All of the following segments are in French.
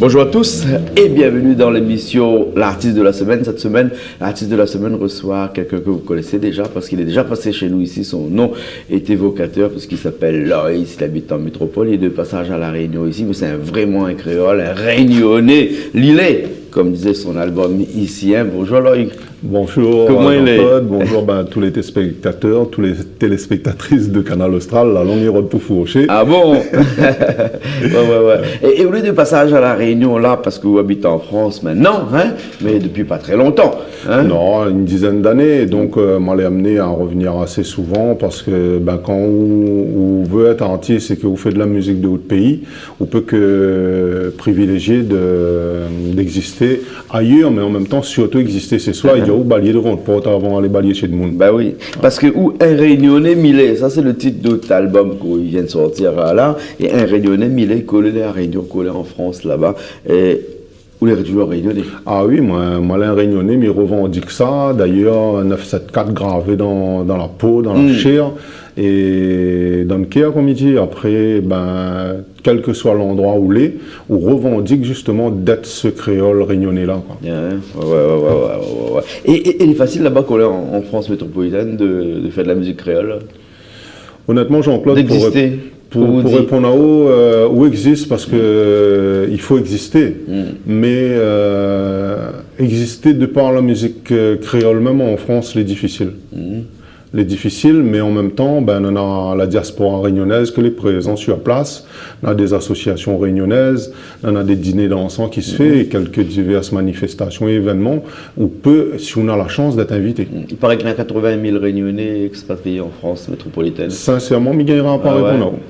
Bonjour à tous et bienvenue dans l'émission L'artiste de la semaine. Cette semaine, l'artiste de la semaine reçoit quelqu'un que vous connaissez déjà parce qu'il est déjà passé chez nous ici. Son nom est évocateur parce qu'il s'appelle Loïs, il habite en métropole, il est de passage à La Réunion ici, mais c'est vraiment un créole, un réunionnais, Lillet, comme disait son album ici. Bonjour Loïs. Bonjour, comment il est? Bonjour tous les téléspectateurs, tous les téléspectatrices de Canal Austral, la longue route pour Fourocher. Ah bon? Ouais. Et vous êtes de passage à La Réunion là parce que vous habitez en France maintenant, hein? Mais depuis pas très longtemps. Hein? Non, une dizaine d'années. Donc, moi, l'ai amené à revenir assez souvent parce que quand on veut être artiste et que vous faites de la musique de votre pays, on peut que privilégier d'exister ailleurs, mais en même temps, surtout exister chez soi. Il y a où balayer devant votre porte avant d'aller balayer chez le monde. Bah oui, parce que où un Réunionnais Millet, ça c'est le titre d'autre album qu'il vient de sortir là, et un Réunionnais Millet collé à Réunion, collé en France là-bas. Où les toujours réunionnais. Ah oui, moi les réunionnais, mais revendique ça. D'ailleurs, 974 gravé dans la peau, dans la chair et dans le cœur, comme il dit. Après, quel que soit l'endroit où l'est, on revendique justement d'être ce créole réunionnais-là. Ouais. Et il est facile là-bas qu'on est en France métropolitaine de faire de la musique créole. Honnêtement, Jean-Claude, pour répondre à où existe, parce que il faut exister, mais exister de par la musique créole même en France, c'est difficile. Les difficiles, mais en même temps, on a la diaspora réunionnaise qui est présente sur place, on a des associations réunionnaises, on a des dîners dansants qui se font, et quelques diverses manifestations et événements où si on a la chance d'être invité. Il paraît qu'il y a 80 000 réunionnais expatriés en France métropolitaine. Sincèrement, il y a un rapport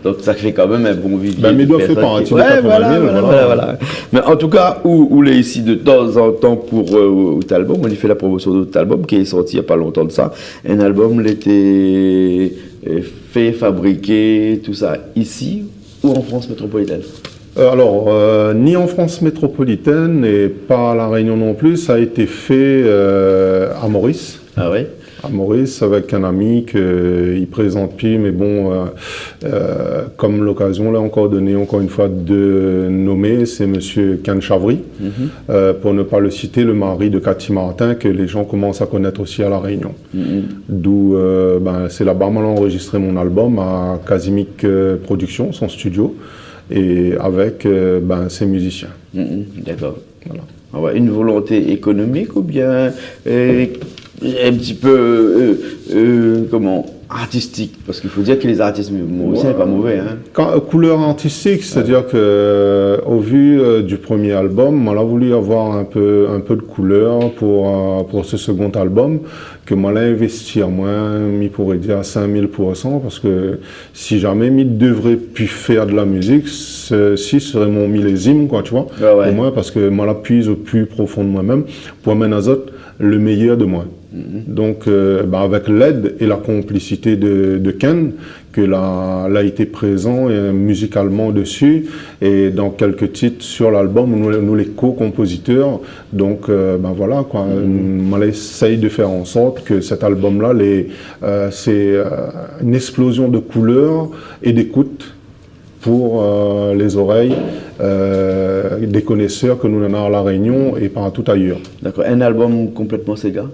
Donc ça fait quand même un bon vivier. Mais il doit faire partie de 80 000. Voilà. Mais en tout cas, où est ici de temps en temps pour votre album, on y fait la promotion de votre album qui est sorti il n'y a pas longtemps de ça. Un album était fait, fabriqué, tout ça, ici ou en France métropolitaine? Alors, ni en France métropolitaine et pas à La Réunion non plus, ça a été fait à Maurice. Ah ouais? À Maurice, avec un ami qu'il ne présente plus, mais bon, comme l'occasion l'a encore donné, encore une fois, de nommer, c'est M. Ken Chavry, pour ne pas le citer, le mari de Cathy Martin, que les gens commencent à connaître aussi à La Réunion. D'où, c'est là-bas que j'ai enregistré mon album à Casimic Productions, son studio, et avec ses musiciens. D'accord. Voilà. Ah ouais, une volonté économique ou bien un petit peu, artistique, parce qu'il faut dire que les artistes mauriciens n'est pas mauvais. Hein. Couleur artistique, c'est-à-dire que au vu du premier album, on a voulu avoir un peu de couleur pour ce second album, que moi l'ai investir moins, je pourrais dire 5000%, parce que si jamais je devrais plus faire de la musique, ceci serait mon millésime, quoi, tu vois, pour moi, parce que moi l'appuie au plus profond de moi-même, pour amener à le meilleur de moi. Donc, avec l'aide et la complicité de Ken, que là a été présent musicalement dessus, et dans quelques titres sur l'album, nous les co-compositeurs. Donc, voilà, quoi. On essaye de faire en sorte que cet album-là, c'est une explosion de couleurs et d'écoute pour les oreilles des connaisseurs que nous en avons à La Réunion et partout ailleurs. D'accord. Un album complètement Sega?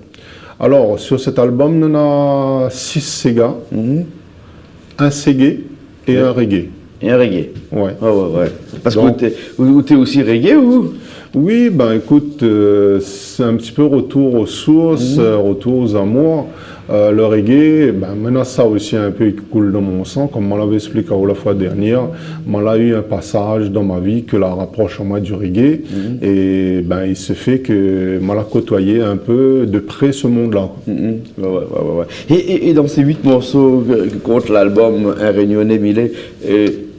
Alors, sur cet album, on a 6 Sega, un Segé et un Reggae. Et un Reggae? Ouais. Parce que vous êtes aussi Reggae ou? Oui, écoute, c'est un petit peu retour aux sources, retour aux amours. Le reggae, maintenant ça aussi un peu coule dans mon sang, comme on l'avait expliqué la fois dernière. Moi, là, eu un passage dans ma vie que la rapproche en moi du reggae, et il se fait que moi, la côtoyé un peu de près ce monde-là. Et dans ces 8 morceaux contre l'album Un Réunionnais Millet,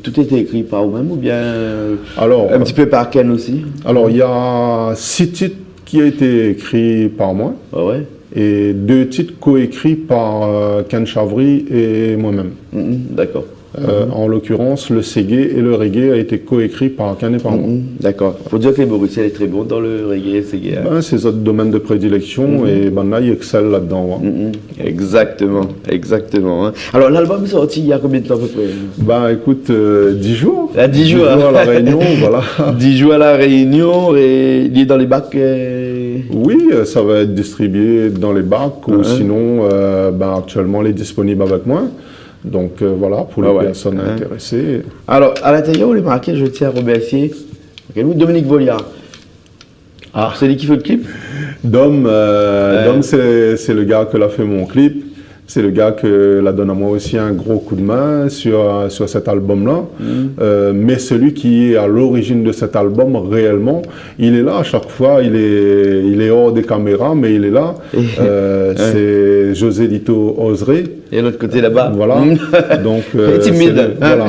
tout était écrit par vous-même ou bien un petit peu par Ken aussi? Alors, il y a 6 titres qui ont été écrits par moi. Et 2 titres coécrits par Ken Chavry et moi-même. D'accord. En l'occurrence, le reggae et le reggae a été coécrit par Akane et par moi. D'accord. Faut dire que les Borussiens est très bon dans le reggae et le reggae. Ben, c'est notre domaine de prédilection et ben là, il excelle là-dedans. Exactement, exactement. Hein. Alors l'album est sorti il y a combien de temps à peu près? Ben écoute, 10 jours. 10 jours. 10 jours à La Réunion, voilà. 10 jours à La Réunion et il est dans les bacs. Oui, ça va être distribué dans les bacs ou sinon, ben, actuellement, il est disponible avec moi. Donc voilà, pour les personnes intéressées. Alors, à l'intérieur, les marqués, je tiens à remercier Dominique Voliard. Ah, c'est lui qui fait le clip? Dom, c'est le gars qui a fait mon clip. C'est le gars qui l'a donné à moi aussi un gros coup de main sur cet album-là. Mais celui qui est à l'origine de cet album, réellement, il est là à chaque fois. Il est hors des caméras, mais il est là. C'est José Lito Oseré. Et l'autre côté là-bas. Voilà. Donc, timide. Voilà.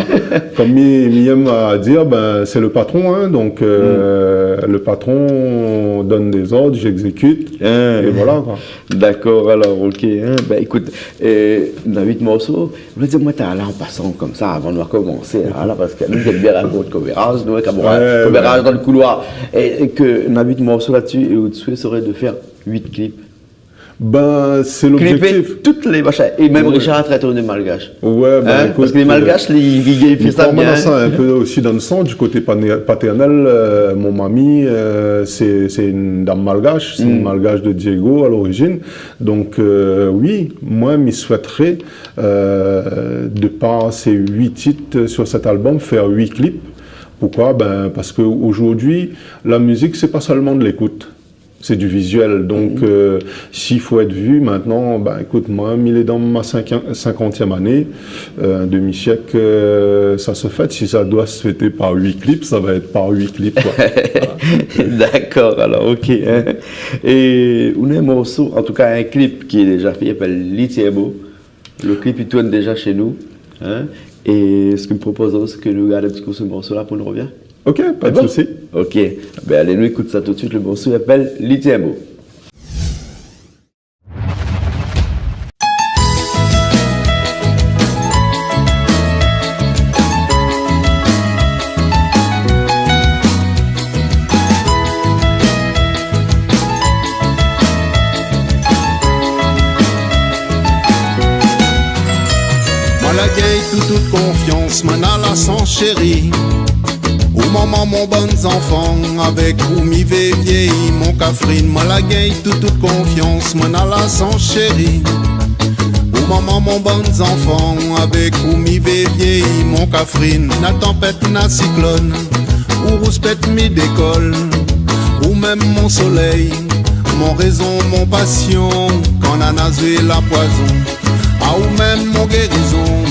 Comme il aime à dire, ben, c'est le patron. Hein, donc, le patron donne des ordres, j'exécute. Et voilà. Quoi. D'accord, alors, ok. Hein. Ben, écoute, dans 8 morceaux, je veux dire, moi, t'es allé en passant comme ça avant de commencer. Là, parce que nous, j'aime bien raconter commérage, nous, commérage dans le couloir. Et que dans 8 morceaux là-dessus, et au-dessus, serait de faire 8 clips. Ben, c'est l'objectif. Clipper toutes les machins. Et même Richard a traité de malgache. Ouais, ben, écoute, parce que les malgaches, ils font ça bien. Ça un peu aussi dans le sang, du côté paternel, mon mamie, c'est une dame malgache, c'est une malgache de Diego à l'origine. Donc, oui, moi, je souhaiterais, de par ces 8 titres sur cet album, faire 8 clips. Pourquoi? Ben, parce qu'aujourd'hui, la musique, c'est pas seulement de l'écoute. C'est du visuel, donc s'il faut être vu maintenant, ben écoute, moi, il est dans ma 50e année, un demi-siècle, ça se fête. Si ça doit se fêter par 8 clips, ça va être par 8 clips. Voilà. D'accord, alors ok. Hein. Et on a un morceau, en tout cas un clip qui est déjà fait, il s'appelle Litiebo. Le clip il tourne déjà chez nous. Hein. Et ce que me propose, c'est que nous regardions un petit coup ce morceau-là pour nous revenir. Ok, pas de souci. Ok, ben allez, nous écoute ça tout de suite. Le morceau s'appelle Litiebo. Malagay toute confiance, manala sans chéri. Ou maman mon bons enfants, avec ou mi vieilli, mon cafrine, malagay toute confiance, manala sans chéri. Ou maman mon bons enfants, avec ou mi vieilli, mon cafrine, na tempête na cyclone, ou rouspète mi d'école, ou même mon soleil, mon raison, mon passion, quand a nasé la poison, ah ou même mon guérison,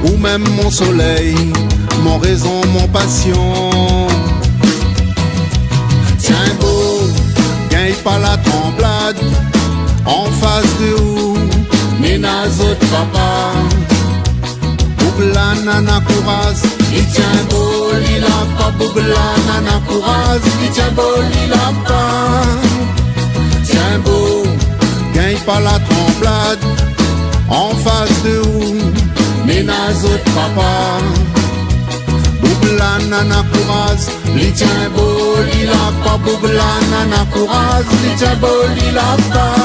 ou même mon soleil, mon raison, mon passion. Tiens beau, gagne pas la tremblade, en face de où, Ménazot papa, Bougla nana courage, il tient beau, il a pas Bougla nana courage, il tient beau, il a pas. Tiens beau, gagne pas la tremblade, en face de où, Ménazot papa. Bougla nana courage, li tient beau, li la pas. Bougla nana courage, li tient beau, li la pas.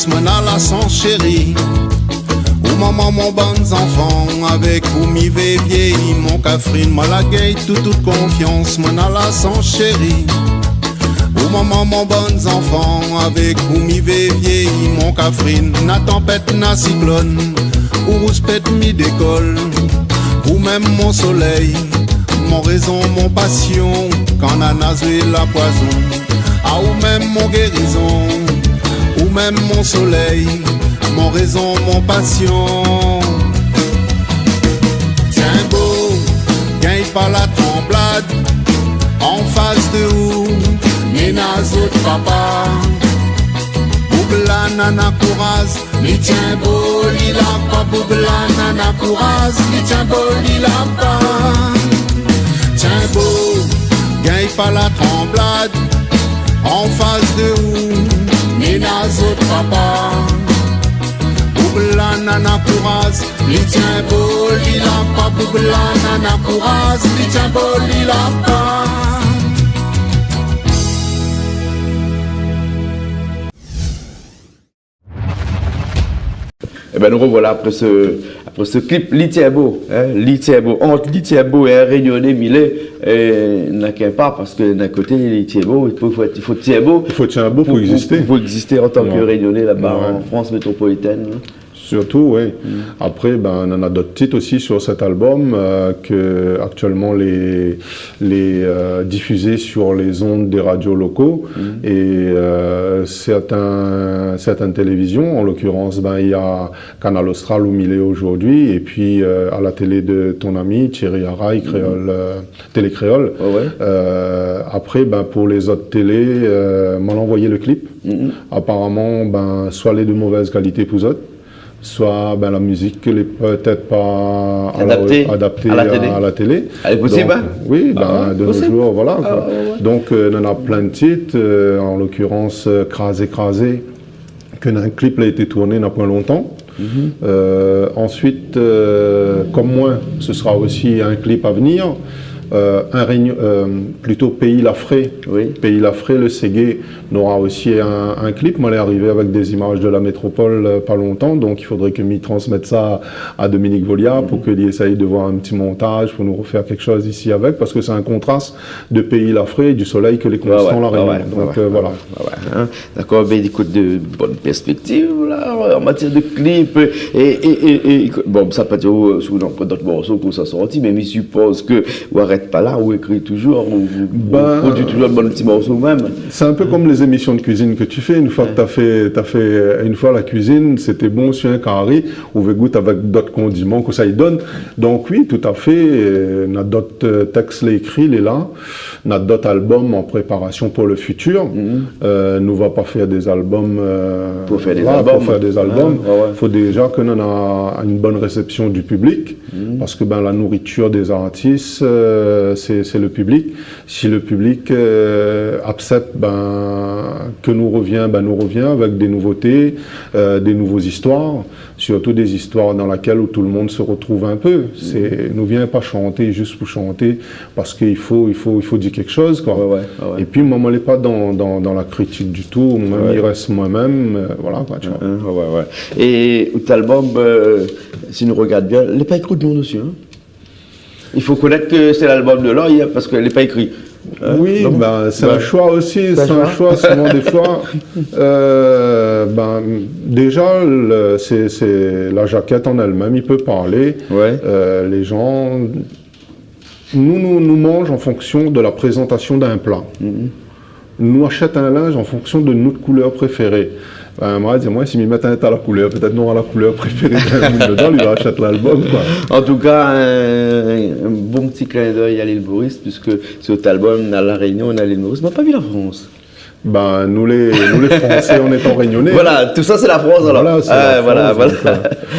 Manala sans chéri, ou maman mon bons enfants, avec ou mi vieilli, mon cafrine, malagay toute confiance, manala sans chéri, ou maman mon bons enfants, avec ou mi vieilli, mon cafrine, na tempête na cyclone, ou rouspète mi d'école, ou même mon soleil, mon raison, mon passion, quand a nasé la poison, ah ou même mon guérison, ou même mon soleil, mon raison, mon passion. Tiens beau, gagne pas la tremblade, en face de où, Ménazot papa. boubla nana kouraz, li tient beau, li la pas, boubla nana kouraz, li tient beau, li la pas. Tiens beau, gagne pas la tremblade, en face de où, Nina autres papa. Boubla nana kouraz, li tient beau, li la pas, boubla nana kouraz, li tient beau, li la pas. Eh ben nous revoilà après ce clip Litiabo, entre Litiabo et un Réunionnais Millet, n'a qu'un pas parce que d'un côté Litiabo, il faut Tiabo. Il faut Tiabo pour exister. Pour exister en tant que Réunionnais là-bas en France métropolitaine. Surtout, oui. Après, on en a d'autres titres aussi sur cet album que actuellement les diffusés sur les ondes des radios locaux et certaines télévisions. En l'occurrence, il y a Canal Austral ou Millet aujourd'hui et puis à la télé de ton ami Thierry Haraï, Télé Créole. Après, pour les autres télés, m'en envoyé le clip. Apparemment, soit les de mauvaise qualité pour eux. Soit la musique qui n'est peut-être pas adaptée à la télé. Elle est possible, donc, oui, de nos jours, voilà. Donc, on a plein de titres, en l'occurrence, Crasé, que un clip a été tourné il n'y a pas longtemps. Ensuite, comme moi, ce sera aussi un clip à venir. Plutôt Pays Lafray. Pays Lafray, le Ségué, n'aura aussi un clip. Moi, elle est arrivé avec des images de la métropole pas longtemps, donc il faudrait que m'y transmette ça à Dominique Volia pour qu'il essaye de voir un petit montage pour nous refaire quelque chose ici avec, parce que c'est un contraste de Pays Lafray et du soleil que les constants la Réunion. Donc voilà. D'accord, écoute, de bonnes perspectives là, en matière de clip. Et bon, ça peut être sous d'autres morceaux que ça sorti, mais je suppose que vous arrêtez pas là, ou écrit toujours, ou produit toujours de bons petits morceaux même. C'est un peu comme les émissions de cuisine que tu fais. Une fois que tu as fait une fois la cuisine, c'était bon sur un carré, ou vous goûte avec d'autres condiments que ça y donne. Donc oui, tout à fait. On a d'autres textes écrits, les là. On a d'autres albums en préparation pour le futur. Nous va pas faire des albums pour faire des albums. Il faut déjà que nous a une bonne réception du public, parce que la nourriture des artistes, c'est le public. Si le public accepte que nous revient avec des nouveautés, des nouvelles histoires, surtout des histoires dans lesquelles où tout le monde se retrouve un peu. Nous vient pas chanter juste pour chanter, parce qu'il faut dire quelque chose, quoi. Et puis moi, je n'est pas dans la critique du tout, même il reste moi-même, voilà, quoi, tu vois. Et cet album, si nous regardons bien, il n'est pas écrit de nom dessus, hein. Il faut connaître que c'est l'album de l'œil, parce qu'elle n'est pas écrit. Oui, c'est un choix aussi, c'est un choix souvent des fois. Déjà, c'est la jaquette en elle-même, il peut parler. Les gens nous mangent en fonction de la présentation d'un plat. Nous achetons un linge en fonction de notre couleur préférée. Moi, si je mets à la couleur, peut-être non à la couleur préférée dedans, il achète l'album. En tout cas, un bon petit clin d'œil à l'île Maurice, puisque sur cet album, à La Réunion, on a l'île Maurice. On n'a pas vu la France. Nous les Français, on est en réunionnais. Voilà, tout ça c'est la France alors. Voilà.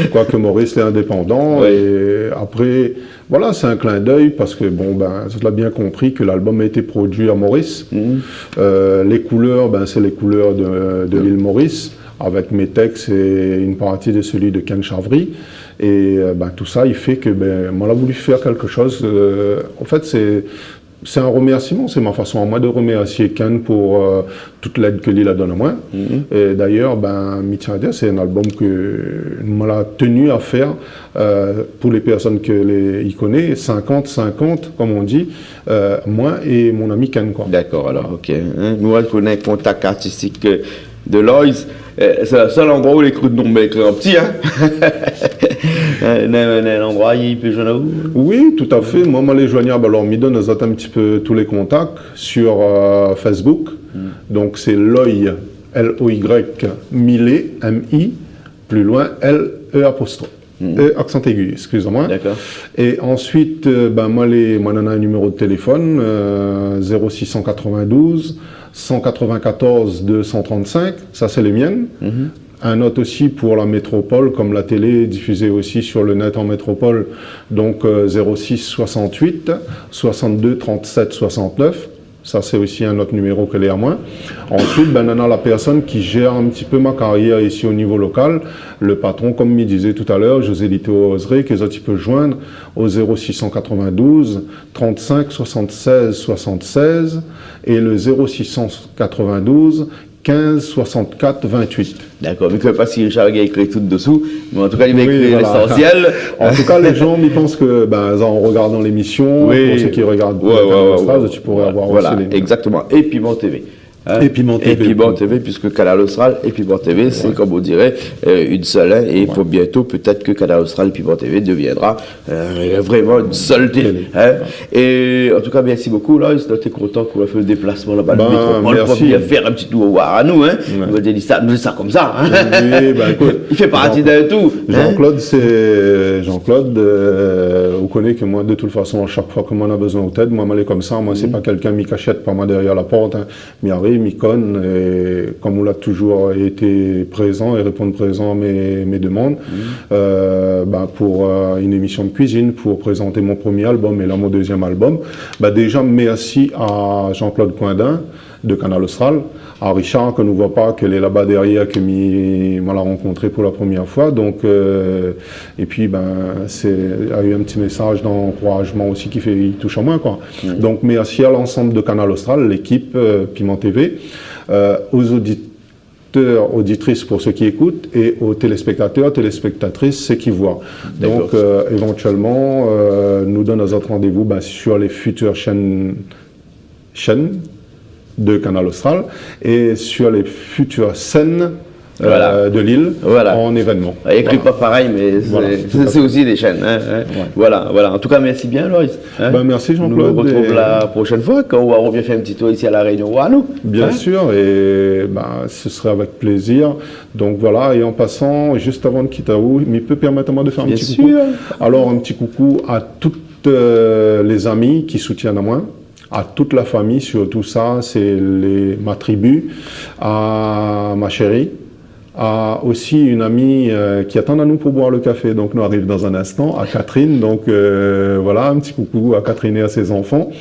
Quoique Maurice est indépendant, et après, voilà, c'est un clin d'œil parce que tu l'as bien compris que l'album a été produit à Maurice. Les couleurs, c'est les couleurs de l'île Maurice, avec mes textes et une partie de celui de Ken Chavry. Et tout ça, il fait que moi, j'ai voulu faire quelque chose. En fait, c'est un remerciement, c'est ma façon à moi de remercier Ken pour toute l'aide que lui a donnée à moi. Et d'ailleurs, Mityadia, c'est un album que je l'ai tenu à faire pour les personnes qu'il connaît, 50-50, comme on dit, moi et mon ami Ken. D'accord, alors, ok. Nous, on connaît le contact artistique de Loïs. C'est le seul endroit où les crus de nom écrit en petit, hein. Un endroit, il peut jouer où? Oui, tout à fait. Moi, les joignables, alors, me donne un petit peu tous les contacts sur Facebook. Donc, c'est Loy, L-O-Y, Millet, M-I, plus loin, L-E apostrophe. Accent aigu, excusez-moi. D'accord. Et ensuite, moi, on a un numéro de téléphone, 0692 194 235, ça c'est les miennes. Un note aussi pour la métropole, comme la télé est diffusée aussi sur le net en métropole, donc 06 68 62 37 69. Ça, c'est aussi un autre numéro que les à moi. Ensuite, on a la personne qui gère un petit peu ma carrière ici au niveau local. Le patron, comme il disait tout à l'heure, José Lito Osré, que tu peux joindre au 0692 35 76 76 et le 0692 15 64 28. D'accord, mais je ne sais pas si Richard a écrit tout dessous, mais en tout cas, il va écrire voilà. l'essentiel. En tout cas, les gens, ils pensent que, en regardant l'émission, pour ceux qui regardent tu pourrais avoir aussi les... Exactement. Et Piment TV. Hein? Et Piment TV. Et Piment TV, puisque Canal Austral et Piment TV, c'est comme on dirait une seule. Hein, et pour bientôt, peut-être que Canal Austral et Piment TV deviendra vraiment une seule télé. Hein? Et en tout cas, merci beaucoup. Là, on était content qu'on a fait le déplacement là-bas. Pour bien faire un petit tour à nous. Hein? On va dire ça comme ça. Hein? Oui, écoute, il fait partie d'un tout. Jean-Claude, vous connaissez que moi, de toute façon, à chaque fois que moi on a besoin d'aide, moi, je suis comme ça. Moi, c'est pas quelqu'un qui cachette par moi derrière la porte. Hein. Micon, et comme on l'a toujours été présent et répondre présent à mes demandes, pour une émission de cuisine, pour présenter mon premier album et là mon deuxième album. Déjà, merci à Jean-Claude Coindin de Canal Austral, à Richard, que nous ne voit pas, qu'elle est là-bas derrière, que moi l'a rencontré pour la première fois. Donc, et puis, il a eu un petit message d'encouragement aussi il touche à moi, quoi. Donc, merci à l'ensemble de Canal Austral, l'équipe Piment TV, aux auditeurs, auditrices pour ceux qui écoutent, et aux téléspectateurs, téléspectatrices, ceux qui voient. Donc, éventuellement, nous donnons notre rendez-vous sur les futures chaînes de Canal Austral et sur les futures scènes de l'île en événement. Écrit pas pareil, mais c'est aussi des chaînes. Hein, hein. Voilà. En tout cas, merci bien, Loris. Hein. Merci, Jean-Claude. On nous retrouve la prochaine fois quand on revient faire un petit tour ici à La Réunion ou à nous. Bien sûr, et ce serait avec plaisir. Donc voilà, et en passant, juste avant de quitter il peut permettre à moi de faire un petit coucou. Alors, un petit coucou à toutes les amis qui soutiennent à moi. À toute la famille, surtout ça, c'est ma tribu, à ma chérie, à aussi une amie qui attend à nous pour boire le café, donc nous arrive dans un instant, à Catherine, donc voilà, un petit coucou à Catherine et à ses enfants,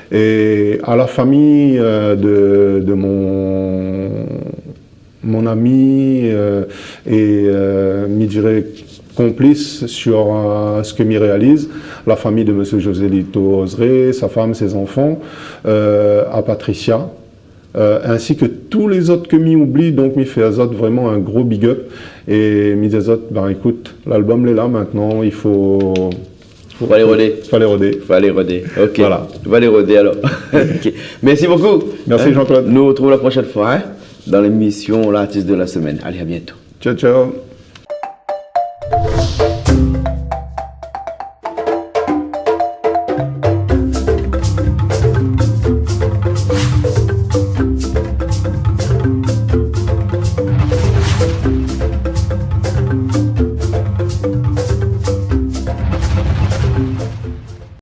et à la famille de mon ami et m'y dirais complice sur ce que m'y réalise, la famille de M. José Lito Osré, sa femme, ses enfants, à Patricia, ainsi que tous les autres que m'y oublie, donc m'y fait à Zot vraiment un gros big up, et m'y dit à Zot, écoute, l'album est là maintenant, il faut... Faut aller roder. Ok. Voilà. Tu vas aller roder alors. Okay. Merci beaucoup. Merci Jean-Claude. Nous retrouvons la prochaine fois dans l'émission L'artiste de la semaine. Allez, à bientôt. Ciao, ciao.